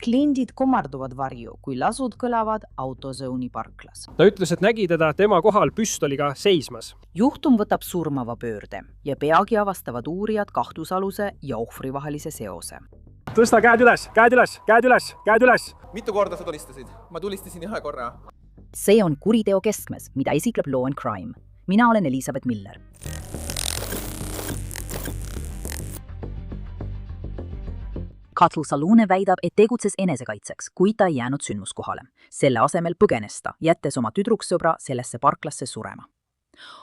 Kliendid kommarduvad varju, kui lasud kõlavad AutoZone'i parklas. Ta ütles, et nägi teda tema kohal püstoliga seismas. Juhtum võtab surmava pöörde ja peagi avastavad uurijad kahtlusaluse ja ohvri vahelise seose. Tõsta käed üles, käed üles, käed üles, käed üles! Mitu korda sa tulistasid? Ma tulistasin 1 korra. See on Kuriteo keskmes, mida esitleb Law and Crime. Mina olen Elisabeth Miller. Kahtlusalune väidab, et tegutses enesekaitseks, kuid ta ei jäänud sündmuskohale. Selle asemel põgenes ta, jättes oma tüdruksõbra sellesse parklasse surema.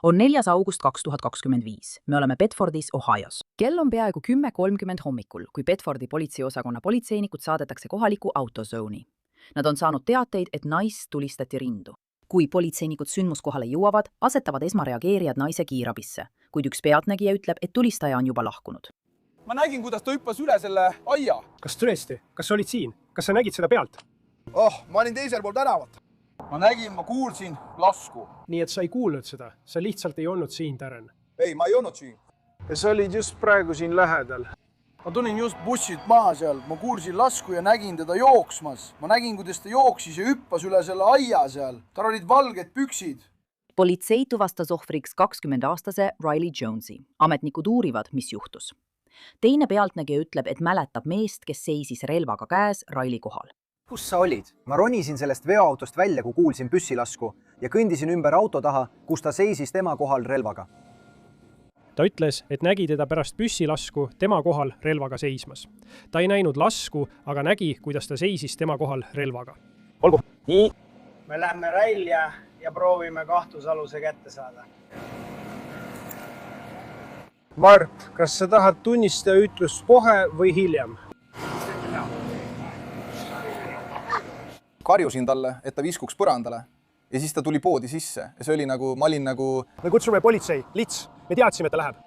On 4. august 2025. Me oleme Bedfordis, Ohios. Kell on peaaegu 10:30 hommikul, kui Bedfordi politseiosakonna politseinikud saadetakse kohaliku AutoZone'i. Nad on saanud teateid, et naist tulistati rindu. Kui politseinikud sündmuskohale jõuavad, asetavad esmareageerijad naise kiirabisse, kuid üks pealtnägija ütleb, et tulistaja on juba lahkunud. Ma nägin, kuidas ta hüppas üle selle aia. Kas tõesti? Kas sa olid siin? Kas sa nägid seda pealt? Ma olin teisel pool tänavat. Ma nägin, ma kuulsin lasku. Nii et sa ei kuulnud seda. Sa lihtsalt ei olnud siin, Darren. Ei, ma ei olnud siin. Ja sa olid just praegu siin lähedal. Ma tulin just bussilt maha seal. Ma kuulsin lasku ja nägin teda jooksmas. Ma nägin, kuidas ta jooksis ja hüppas üle selle aia seal. Tal olid valged püksid. Politsei tuvastas ohvriks 20-aastase Riley Jonesi. Ametnikud uurivad, mis juhtus. Teine pealtnägija ütleb, et mäletab meest, kes seisis relvaga käes Riley kohal. Kus sa olid? Ma ronisin sellest veoautost välja, kui kuulsin püssilasku ja kõndisin ümber auto taha, kus ta seisis tema kohal relvaga. Ta ütles, et nägi teda pärast püssilasku tema kohal relvaga seismas. Ta ei näinud lasku, aga nägi, kuidas ta seisis tema kohal relvaga. Olgu. Nii. Me lähme välja ja proovime kahtlusaluse kätte saada. Mart, kas sa tahad tunnistaja ütlust kohe või hiljem? Karjusin talle, et ta viskuks põrandale. Ja siis ta tuli poodi sisse. Ja see oli nagu, ma olin nagu... Me kutsume politsei. Lits, me teadsime, et ta läheb.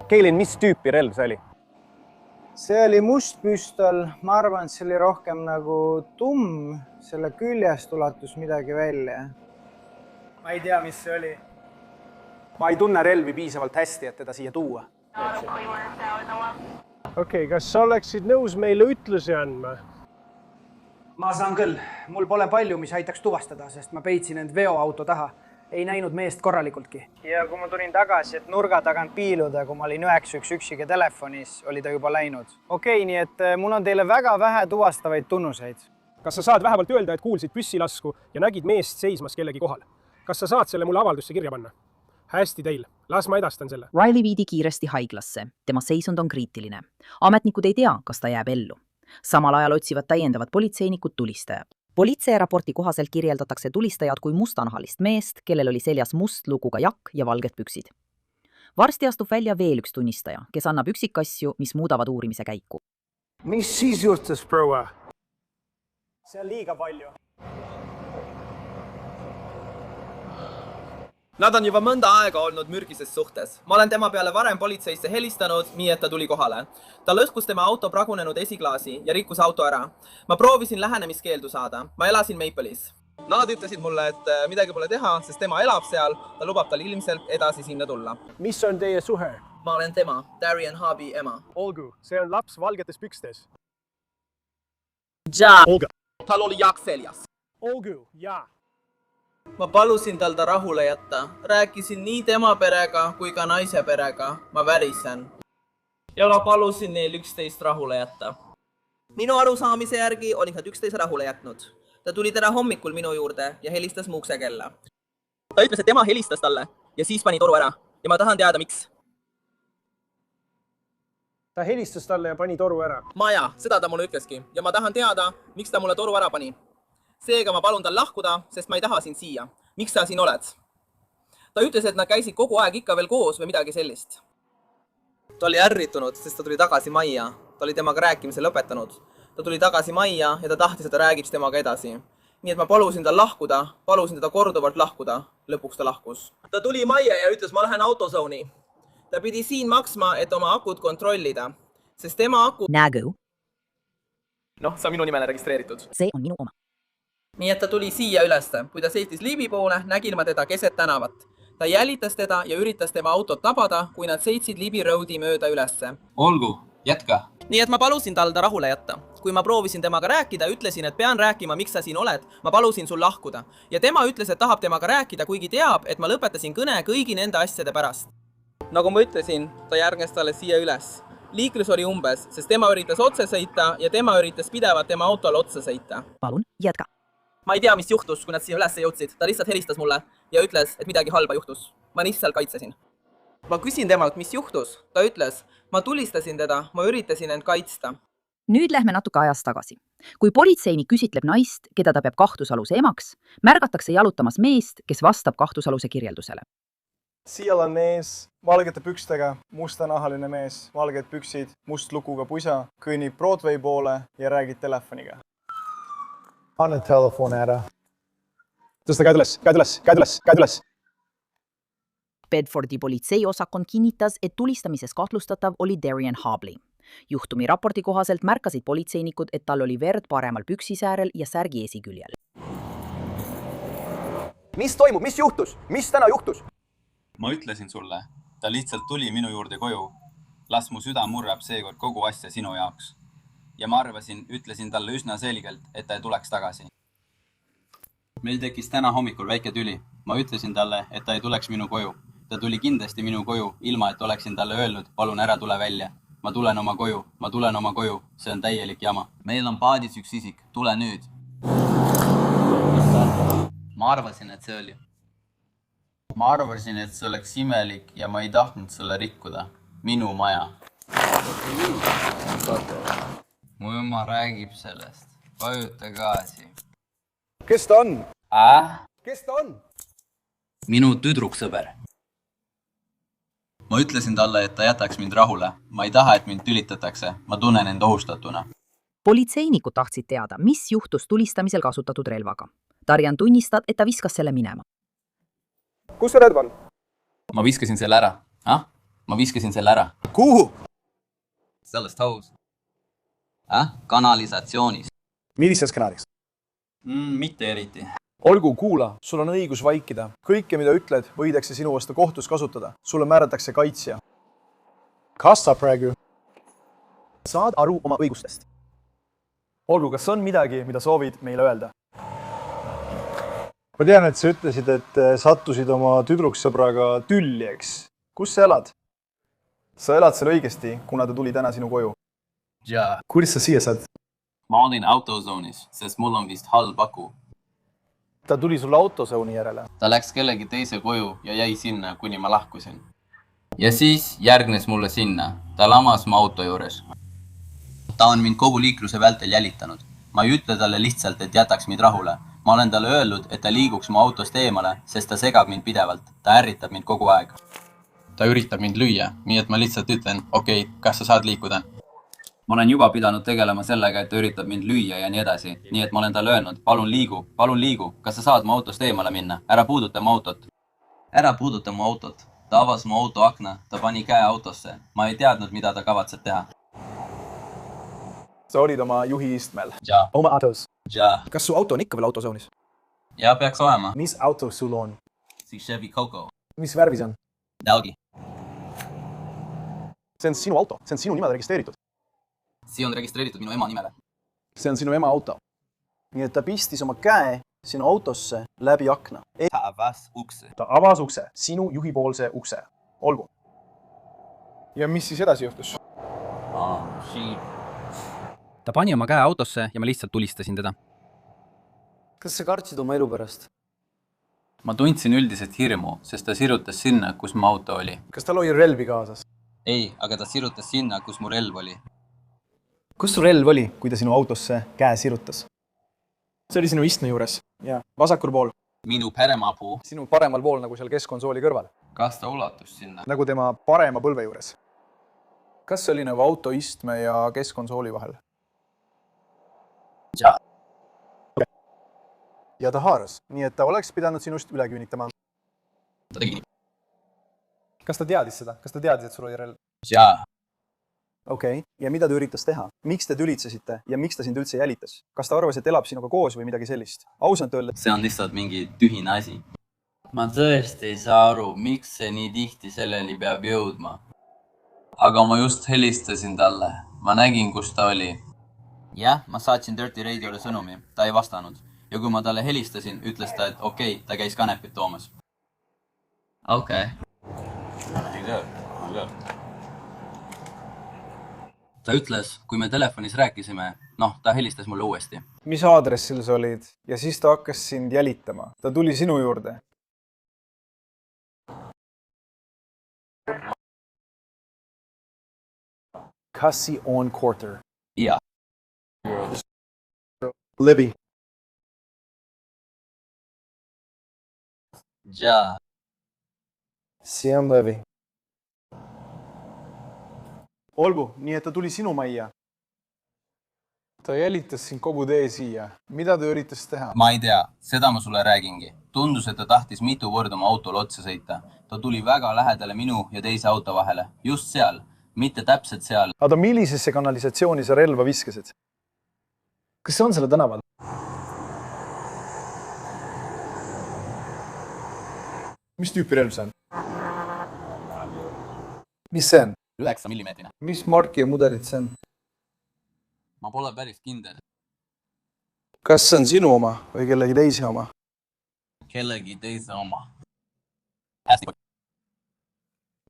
Keilin, mis tüüpi relv see oli? See oli must püstol. Ma arvan, et see oli rohkem nagu tumm. Selle küljest ulatus midagi välja. Ma ei tea, mis see oli. Ma ei tunne relvi piisavalt hästi, et teda siia tuua. Okei, kas sa oleksid nõus meile ütlusi andma? Ma saan küll. Mul pole palju, mis aitaks tuvastada, sest ma peitsin end veoauto taha. Ei näinud meest korralikultki. Ja kui ma tulin tagasi, et nurga tagant piiluda, kui ma olin 911 telefonis, oli ta juba läinud. Okei, nii et mul on teile väga vähe tuvastavaid tunnuseid. Kas sa saad vähemalt öelda, et kuulsid püssilasku ja nägid meest seismas kellegi kohal? Kas sa saad selle mulle avaldusse kirja panna? Hästi teil. Las ma edastan selle. Riley viidi kiiresti haiglasse. Tema seisund on kriitiline. Ametnikud ei tea, kas ta jääb ellu. Samal ajal otsivad täiendavad politseinikud tulistajad. Politsei raporti kohaselt kirjeldatakse tulistajad kui mustanahalist meest, kellel oli seljas must lukuga jakk ja valged püksid. Varsti astub välja veel üks tunnistaja, kes annab üksikasju, mis muudavad uurimise käiku. Mis siis juhtus, proua? See on liiga palju. Nad on juba mõnda aega olnud mürgises suhtes. Ma olen tema peale varem politseisse helistanud, nii et ta tuli kohale. Ta lõhkus tema auto pragunenud esiklaasi ja rikkus auto ära. Ma proovisin lähenemiskeeldu saada. Ma elasin Maple'is. Nad ütlesid mulle, et midagi pole teha, sest tema elab seal. Ta lubab tal ilmselt edasi sinna tulla. Mis on teie suhe? Ma olen tema, Darian Haabi ema. Olgu, see on laps valgetes pykstes. Olga. Tal oli jakk seljas. Olgu, jaa. Ma palusin tal ta rahule jätta. Rääkisin nii tema perega kui ka naise perega. Ma värisen. Ja ma palusin neil 11 rahule jätta. Minu arusaamise järgi olid nad 11 rahule jätnud. Ta tuli täna hommikul minu juurde ja helistas mu uksekella. Ta ütles, et tema helistas talle ja siis pani toru ära. Ja ma tahan teada, miks. Ta helistas talle ja pani toru ära. Maja, seda ta mulle ütleski. Ja ma tahan teada, miks ta mulle toru ära pani. Seega ma palun tal lahkuda, sest ma ei taha sind siia. Miks sa siin oled? Ta ütles, et nad käisid kogu aeg ikka veel koos või midagi sellist. Ta oli ärritunud, sest ta tuli tagasi majja. Ta oli temaga rääkimise lõpetanud. Ta tuli tagasi majja ja ta tahtis, et ta räägiks temaga edasi. Nii et ma palusin tal lahkuda, palusin teda korduvalt lahkuda. Lõpuks ta lahkus. Ta tuli majja ja ütles, ma lähen AutoZone'i. Ta pidi siin maksma, et oma akut kontrollida, sest tema aku... Nägu. Noh, see on minu nimele registreeritud. See on minu oma. Nii et ta tuli siia üleste. Kui ta seistis Liibi poole, nägin ma teda keset tänavat. Ta jälitas teda ja üritas tema autot tabada, kui nad seitsid Liibi Roadi mööda ülesse. Olgu, jätka. nii et ma palusin tal ta rahule jätta. Kui ma proovisin temaga rääkida, ütlesin, et pean rääkima, miks sa siin oled, ma palusin sul lahkuda. Ja tema ütles, et tahab temaga rääkida, kuigi teab, et ma lõpetasin kõne kõigi nende asjade pärast. Nagu ma ütlesin, ta järgnes talle siia üles. Liiklus oli umbes, sest tema üritas otse sõita ja tema üritas pidevalt tema autole otsa sõita. Palun, jätka. Ma ei tea, mis juhtus, kui nad siia üles jõudsid. Ta lihtsalt helistas mulle ja ütles, et midagi halba juhtus. Ma lihtsalt kaitsesin. Ma küsin temalt, mis juhtus. Ta ütles, ma tulistasin teda, ma üritasin end kaitsta. Nüüd lähme natuke ajas tagasi. Kui politseinik küsitleb naist, keda ta peab kahtlusaluse emaks, märgatakse jalutamas meest, kes vastab kahtlusaluse kirjeldusele. Seal on mees valgete pükstega, mustanahaline mees, valged püksid, must lukuga pusa, kõnnib Broadway poole ja räägib telefoniga. Anna telefon ära. Tõsta käed üles, käed üles, käed üles, käed üles. Bedfordi politseiosakond kinnitas, et tulistamises kahtlustatav oli Darian Habley. Juhtumi raporti kohaselt märkasid politseinikud, et tal oli verd paremal püksisäärel ja särgi esiküljel. Mis toimub, mis juhtus? Mis täna juhtus? Ma ütlesin sulle, ta lihtsalt tuli minu juurde koju. Las mu süda murrab seekord kogu asja sinu jaoks. Ja ma arvasin, ütlesin talle üsna selgelt, et ta ei tuleks tagasi. Meil tekkis täna hommikul väike tüli. Ma ütlesin talle, et ta ei tuleks minu koju. Ta tuli kindlasti minu koju, ilma et oleksin talle öelnud, palun ära tule välja. Ma tulen oma koju, ma tulen oma koju. See on täielik jama. Meil on paadis üks isik. Tule nüüd. Ma arvasin, et see oli. Ma arvasin, et see oleks imelik ja ma ei tahtnud sulle rikkuda. Minu maja. Mu ema räägib sellest. Vajuta gaasi. Kes ta on? Kes ta on? Minu tüdruksõber. Ma ütlesin talle, et ta jätaks mind rahule. Ma ei taha, et mind tülitatakse. Ma tunnen end ohustatuna. Politseinikud tahtsid teada, mis juhtus tulistamisel kasutatud relvaga. Darian tunnistab, et ta viskas selle minema. Kus see relv on? Ma viskasin selle ära. Ma viskasin selle ära. Kuhu? Sellest haus. Kanalisatsioonis. Millises kanaalis? Mitte eriti. Olgu, kuula, sul on õigus vaikida. Kõike, mida ütled, võidakse sinu vastu kohtus kasutada. Sulle määratakse kaitsja. Kas sa praegu? Saad aru oma õigustest? Olgu, kas on midagi, mida soovid meile öelda? Ma tean, et sa ütlesid, et sattusid oma tüdruksõbraga tülli, eks? Kus sa elad? Sa elad seal õigesti, kuna ta tuli täna sinu koju. Jaa. Kuidas sa siia saad? Ma olin autozoonis, sest mul on vist halb aku. Ta tuli sulle autozooni järele. Ta läks kellegi teise koju ja jäi sinna, kuni ma lahkusin. Ja siis järgnes mulle sinna. Ta lamas mu auto juures. Ta on mind kogu liikluse vältel jälitanud. Ma ei ütle talle lihtsalt, et jätaks mind rahule. Ma olen talle öelnud, et ta liiguks mu autost eemale, sest ta segab mind pidevalt. Ta ärritab mind kogu aeg. Ta üritab mind lüüa, nii et ma lihtsalt ütlen, okei, kas sa saad liikuda? Ma olen juba pidanud tegelema sellega, et ta üritab mind lüüa ja nii edasi. Nii et ma olen talle öelnud, palun liigu. Kas sa saad mu autost eemale minna? Ära puuduta mu autot. Ära puuduta mu autot. Ta avas mu auto akna, ta pani käe autosse. Ma ei teadnud, mida ta kavatseb teha. Sa olid oma juhi istmel. Jaa. Oma autos. Jaa. Kas su auto on ikka veel autozoonis? Ja peaks olema. Mis auto sul on? Siis Chevy Coco. Mis värvi see on? Dalgi. See on sinu auto. See on sinu nimele registreeritud. See on registreeritud minu ema nimele. See on sinu ema auto. Nii et ta pistis oma käe sinu autosse läbi akna. Ta avas ukse. Ta avas ukse. Sinu juhipoolse ukse. Olgu. Ja mis siis edasi juhtus? Ta pani oma käe autosse ja ma lihtsalt tulistasin teda. Kas sa kartsid oma elu pärast? Ma tundsin üldiselt hirmu, sest ta sirutas sinna, kus mu auto oli. Kas tal oli relvi kaasas? Ei, aga ta sirutas sinna, kus mu relv oli. Kus su relv oli, kui ta sinu autosse käe sirutas? See oli sinu istme juures. Ja vasakul pool. Minu paremapuu. Sinu paremal pool, nagu seal keskkonsooli kõrval. Kas ta ulatus sinna? Nagu tema parema põlve juures. Kas see oli nagu auto istme ja keskkonsooli vahel? Jaa. Ja ta haaras, nii et ta oleks pidanud sinust üle küünitama. Ta tegi. Kas ta teadis seda? Kas ta teadis, et sul oli relv? Jaa. Okei. Ja mida ta üritas teha? Miks te tülitsesite ja miks ta sind üldse jälitas? Kas ta arvas, et elab sinuga koos või midagi sellist? Ausalt öelda. See on lihtsalt mingi tühine asi. Ma tõesti ei saa aru, miks see nii tihti selleni peab jõudma. Aga ma just helistasin talle. ma nägin, kus ta oli. Jah, ma saatsin Dirty Radiole sõnumi. Ta ei vastanud. Ja kui ma talle helistasin, ütles ta, et okei, ta käis kanepit toomas. Okei. Ta ütles, kui me telefonis rääkisime, ta helistas mulle uuesti. Mis aadressil sa olid? Ja siis ta hakkas sind jälitama. Ta tuli sinu juurde. Cassie on Quarter. Jaa. Libby. Jaa. Sam Levy. Olgu, nii et ta tuli sinu majja. Ta jälitas sind kogu tee siia. Mida ta üritas teha? Ma ei tea, seda ma sulle räägingi. Tundus, et ta tahtis mitu korda oma autol otsa sõita. Ta tuli väga lähedale minu ja teise auto vahele. Just seal, mitte täpselt seal. Aga millisesse kanalisatsiooni sa relva viskasid? Kas see on selle tänaval? Mis tüüpi relv see on? Mis see on? 9 millimeetrine. Mis marki ja mudelit see on? Ma pole päris kindel. Kas see on sinu oma või kellegi teise oma? Kellegi teise oma.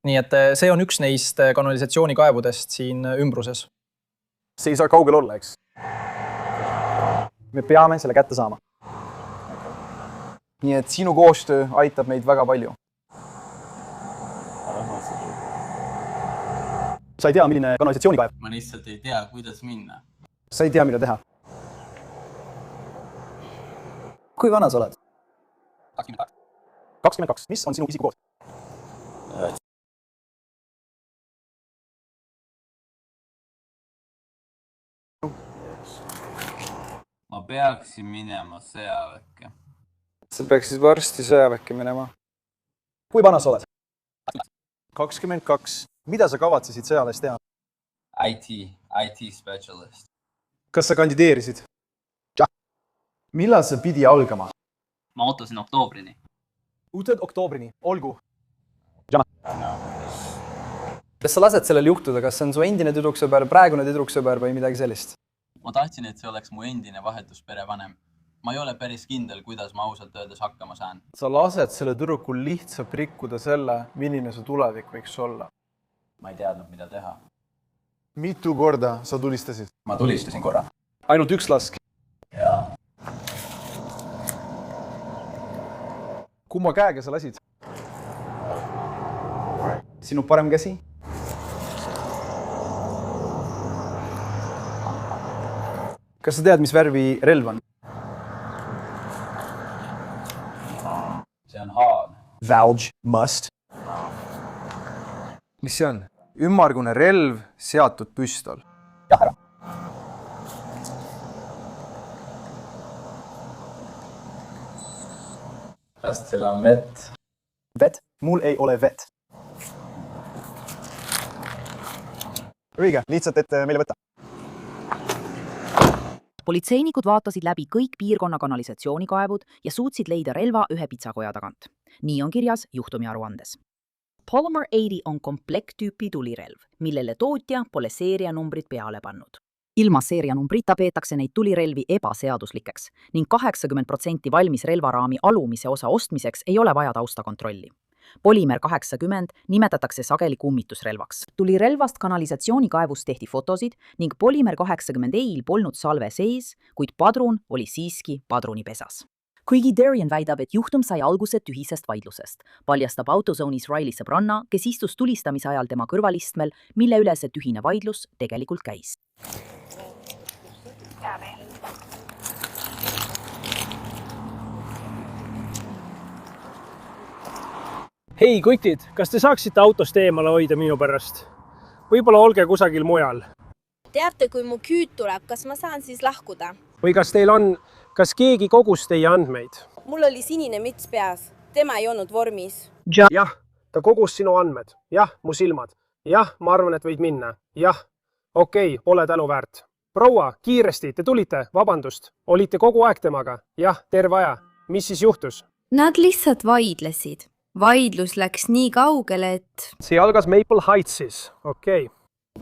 Nii et see on üks neist kanalisatsioonikaevudest siin ümbruses. See ei saa kaugel olla, eks? Me peame selle kätte saama. Nii et sinu koostöö aitab meid väga palju. Sa ei tea, milline kanalisatsioonikaev? Ma lihtsalt ei tea, kuidas minna. Sa ei tea, mida teha. Kui vana sa oled? 22. 22. Mis on sinu isikukood? Ma peaksin minema sõjaväkke. Sa peaksid varsti sõjaväkke minema. Kui vana sa oled? 22. Mida sa kavatsesid sõjales teha? IT specialist. Kas sa kandideerisid? Jah. Millal see pidi algama? Ma ootasin oktoobrini. Uutad oktoobrini, olgu. Kas sa lased sellel juhtuda, kas see on su endine tüdruksõber, praegune tüdruksõber või midagi sellist? Ma tahtsin, et see oleks mu endine vahetusperevanem. Ma ei ole päris kindel, kuidas ma ausalt öeldes hakkama saan. Sa lased selle tüdrukul lihtsalt rikkuda selle, milline su tulevik võiks olla. Ma ei teadnud, mida teha. Mitu korda sa tulistasid? Ma tulistasin korra. Ainult üks lask? Jaa. Kumma käega sa lasid? Sinu parem käsi? Kas sa tead, mis värvi relv on? See on haan. Valge, must. Mis see on? Ümmargune relv, seatud püstol. Jah, ära. Kas teil on vett? Vett? Mul ei ole vett. Õige, lihtsalt, et meile võtta. Politseinikud vaatasid läbi kõik piirkonna kanalisatsioonikaevud ja suutsid leida relva ühe pitsakoja tagant. Nii on kirjas juhtumi aruandes. Polymer 80 on komplekttüüpi tulirelv, millele tootja pole seerianumbrit peale pannud. Ilma seerianumbrita peetakse neid tulirelvi ebaseaduslikeks ning 80% valmis relvaraami alumise osa ostmiseks ei ole vaja taustakontrolli. Polymer 80 nimetatakse sageli kummitusrelvaks. Tulirelvast kanalisatsioonikaevust tehti fotosid ning Polymer 80 polnud salve sees, kuid padrun oli siiski padrunipesas. Kuigi Darian väidab, et juhtum sai alguse tühisest vaidlusest, paljastab Autozone'is Riley sõbranna, kes istus tulistamise ajal tema kõrvalistmel, mille üle see tühine vaidlus tegelikult käis. Hei, kutid, kas te saaksite autost eemale hoida minu pärast? Võib-olla olge kusagil mujal. Teate, kui mu küüd tuleb, kas ma saan siis lahkuda? Või kas keegi kogus teie andmeid? Mul oli sinine müts peas. Tema ei olnud vormis. Jah, ta kogus sinu andmed. Jah, mu silmad. Jah, ma arvan, et võid minna. Jah, okei, pole tänu väärt. Proua, kiiresti, te tulite, vabandust. Olite kogu aeg temaga? Jah, terve aja. Mis siis juhtus? Nad lihtsalt vaidlesid. Vaidlus läks nii kaugele, et... See algas Maple Heightsis, okei.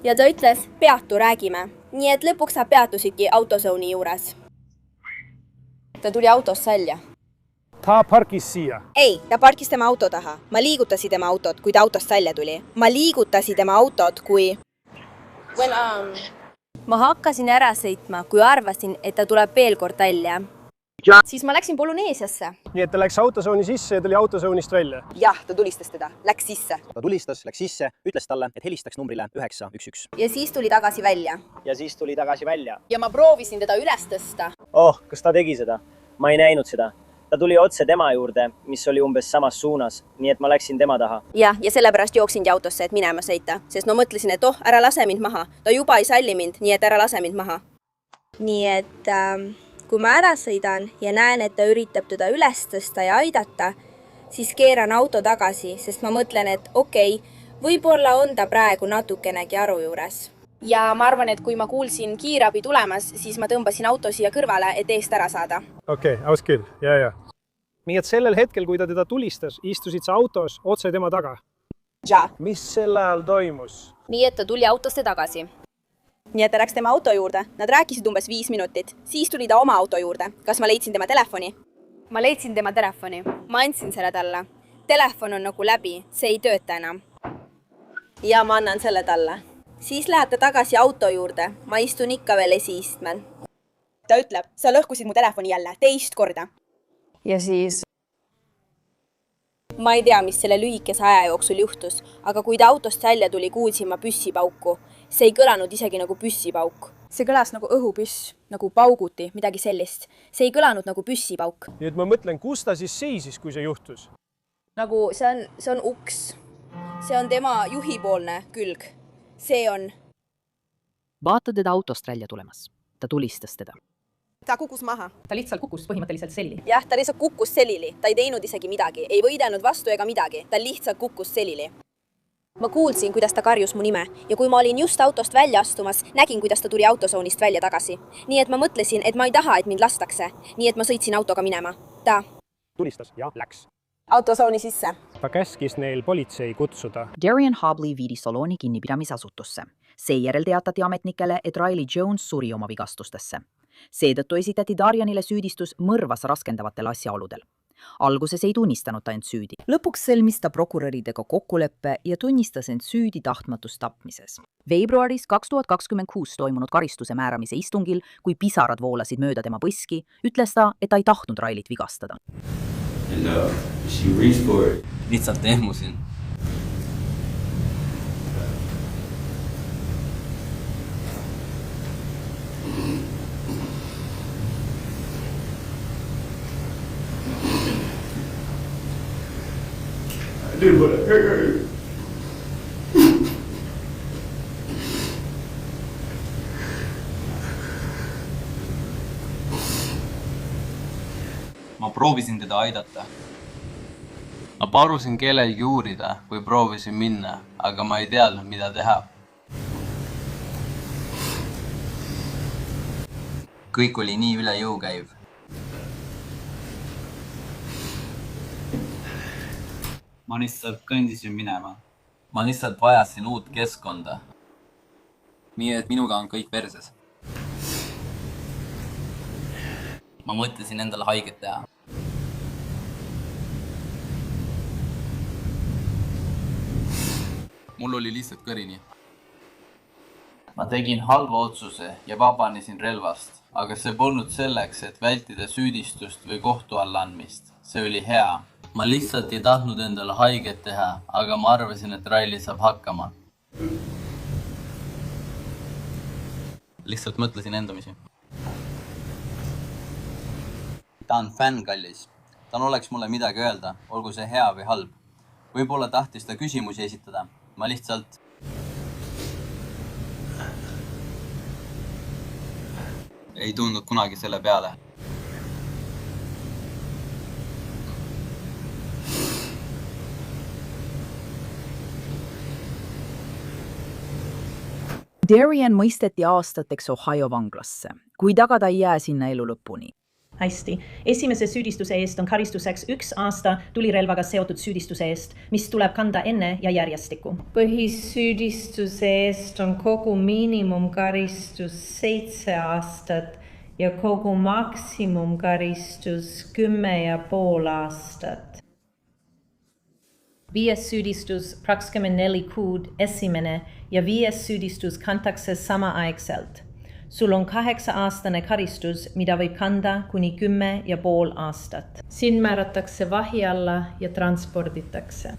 ja ta ütles, peatu räägime. Nii et lõpuks sa peatusidki autozone'i juures. Ta tuli autost välja. Ta parkis siia. Ei, ta parkis tema auto taha. Ma liigutasin tema autot, kui ta autost välja tuli. Ma liigutasin tema autot, kui... Ma hakkasin ära sõitma, kui arvasin, et ta tuleb veel kord välja. Siis ma läksin Poloneesiasse. Nii et ta läks autozone'i sisse ja tuli autozone'ist välja. Jah, ta tulistas teda. Läks sisse. ta tulistas, läks sisse, ütles talle, et helistaks numbrile 911. Ja siis tuli tagasi välja. Ja ma proovisin teda üles tõsta. Oh, kas ta tegi seda? Ma ei näinud seda. Ta tuli otse tema juurde, mis oli umbes samas suunas, nii et ma läksin tema taha. Ja sellepärast jooksingi autosse, et minema sõita, sest ma mõtlesin, et ära lase mind maha. Ta juba ei salli mind, nii et ära lase mind maha. Nii et kui ma ära sõidan ja näen, et ta üritab teda üles tõsta ja aidata, siis keeran auto tagasi, sest ma mõtlen, et okei, võib-olla on ta praegu natukenegi aru juures. Ja ma arvan, et kui ma kuulsin kiirabi tulemas, siis ma tõmbasin auto siia kõrvale, et eest ära saada. Okei, aus küll, ja. Nii et sellel hetkel, kui ta teda tulistas, istusid sa autos otse tema taga. Ja. Mis sel ajal toimus? Nii et ta tuli autosse tagasi. Nii et ta läks tema auto juurde. Nad rääkisid umbes 5 minutit. Siis tuli ta oma auto juurde. Kas ma leidsin tema telefoni? Ma leidsin tema telefoni. Ma andsin selle talle. Telefon on nagu läbi. See ei tööta enam. Ja ma annan selle talle. Siis läheb ta tagasi auto juurde. Ma istun ikka veel esiistmel. Ta ütleb, sa lõhkusid mu telefoni jälle. Teist korda. Ja siis... Ma ei tea, mis selle lühikese aja jooksul juhtus, aga kui ta autost välja tuli, kuulsin ma püssipauku. See ei kõlanud isegi nagu püssipauk. See kõlas nagu õhupüss, nagu pauguti, midagi sellist. See ei kõlanud nagu püssipauk. Nii et ma mõtlen, kus ta siis seisis, kui see juhtus? Nagu see on uks. See on tema juhipoolne külg. See on... Vaata teda autost välja tulemas. Ta tulistas teda. Ta kukus maha. Ta lihtsalt kukus põhimõtteliselt selili. Jah, ta lihtsalt kukus selili. Ta ei teinud isegi midagi. Ei võidelnud vastu ega midagi. Ta lihtsalt kukus selili. Ma kuulsin, kuidas ta karjus mu nime ja kui ma olin just autost välja astumas, nägin, kuidas ta tuli autozoonist välja tagasi. Nii et ma mõtlesin, et ma ei taha, et mind lastakse. Nii et ma sõitsin autoga minema. Ta tulistas ja läks. Autozooni sisse. Ta käskis neil politsei kutsuda. Darian Hobley viidi Salooni kinnipidamisasutusse. Seejärel teatati ametnikele, et Riley Jones suri oma vigastustesse. Seetõttu esitati Darianile süüdistus mõrvas raskendavatele asjaoludel. Alguses ei tunnistanud ta end süüdi. Lõpuks sõlmis ta prokuröridega kokkuleppe ja tunnistas end süüdi tahtmatust tapmises. Veebruaris 2026 toimunud karistuse määramise istungil, kui pisarad voolasid mööda tema põski, ütles ta, et ta ei tahtnud Rileyt vigastada. Lihtsalt ehmusin. I did what I heard. Ma proovisin teda aidata. Ma palusin kellelgi uurida või proovisin minna, aga ma ei teadnud, mida teha. Kõik oli nii üle jõu käiv. Ma lihtsalt kõndisin minema. Ma lihtsalt vajasin uut keskkonda. Nii et minuga on kõik verses. Ma mõtlesin endale haiget teha. Mul oli lihtsalt kõrini. Ma tegin halva otsuse ja vabanesin relvast, aga see polnud selleks, et vältida süüdistust või kohtu alla andmist. See oli hea. Ma lihtsalt ei tahtnud endale haiget teha, aga ma arvasin, et Riley saab hakkama. Lihtsalt mõtlesin endamisi. Ta on fänn, kallis. Tal oleks mulle midagi öelda, olgu see hea või halb. Võib-olla tahtis ta küsimusi esitada. Ma lihtsalt... ei tundnud kunagi selle peale. Darian mõisteti aastateks Ohio vanglasse, kui taga ta ei jää sinna elu lõpuni. Hästi. Esimese süüdistuse eest on karistuseks 1 aasta tulirelvaga seotud süüdistuse eest, mis tuleb kanda enne ja järjestikku. Põhissüüdistuse eest on kogu miinimumkaristus 7 aastat ja kogu maksimumkaristus 10,5 aastat. 5. süüdistus 24 kuud esimene ja 5. süüdistus kantakse samaaegselt. Sul on 8-aastane karistus, mida võib kanda kuni 10,5 aastat. Sind määratakse vahi alla ja transporditakse.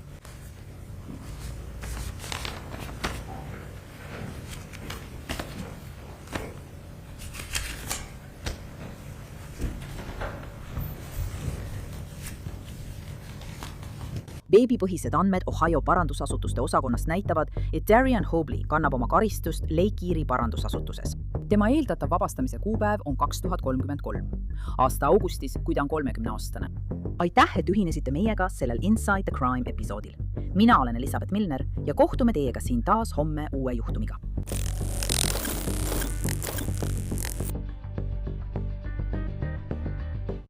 Veebipõhised andmed Ohio parandusasutuste osakonnast näitavad, et Darian Hobley kannab oma karistust Lake Erie parandusasutuses. Tema eeldatav vabastamise kuupäev on 2033. Aasta augustis, kui ta on 30-aastane. Aitäh, et ühinesite meiega sellel Inside the Crime episoodil. Mina olen Elisabeth Milner ja kohtume teiega siin taas homme uue juhtumiga.